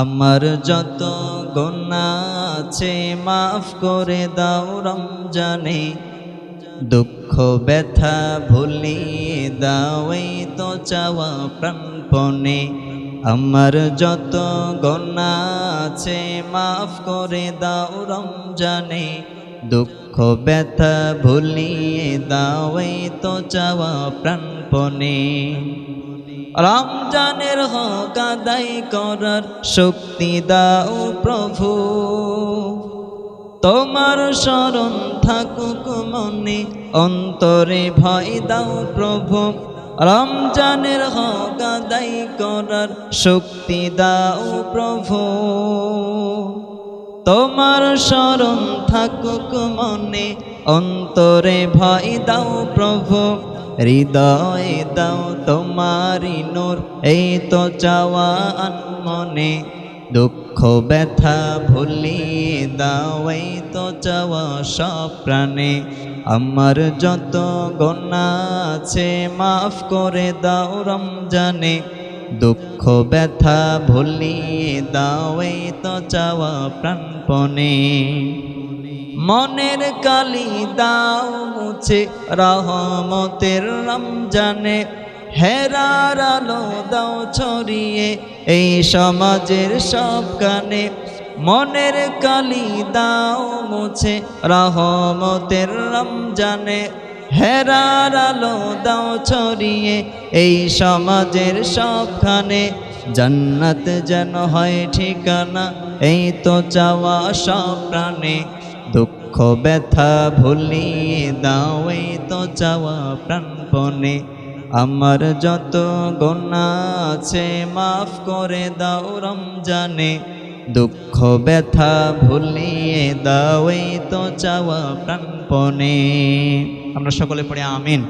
আমার যত গুনাহ আছে মাফ করে দাও রমজানে, দুঃখ ব্যথা ভুলিয়ে দাও এই তো চাওয়া প্রাণপণে। আমার যত গুনাহ আছে মাফ করে দাও রমজানে, দুঃখ ব্যথা ভুলিয়ে দাও এই তো চাওয়া প্রাণপণে। রমজানের হক আদায় করার শক্তি দাও প্রভু, তোমার শরণ থাকুক মনে, অন্তরে ভয় দাও প্রভু। রমজানের হক আদায় করার শক্তি দাও প্রভু, তোমার শরণ থাকুক মনে, অন্তরে ভয় দাও প্রভু। হৃদয়ে দাও তোমারি নূর এই তো চাওয়া আনমনে, দুঃখ ব্যথা ভুলিয়ে দাও এই তো চাওয়া সব প্রাণে। আমার যত গুনাহ আছে মাফ করে দাও রমজানে, দুঃখ ব্যথা ভুলিয়ে দাও এই তো চাওয়া প্রাণপণে। মনের কালি দাও মুছে রহমতের রমজানে, হেরার আলো দাও ছড়িয়ে এই সমাজের সব কানে। মনের কালি দাও মুছে রহমতের রমজানে, হেরার আলো দাও ছড়িয়ে এই সমাজের সবখানে। জান্নাত যেন হয় ঠিকানা এই তো চাওয়া সব প্রাণে, দুঃখ ব্যথা ভুলিয়ে দাও এই তো চাওয়া প্রাণপণে। আমার যত গুনাহ আছে মাফ করে দাও রমজানে, দুঃখ ব্যথা ভুলিয়ে দাও এই তো চাওয়া প্রাণপণে। আমরা সকলে পড়ে আমিন।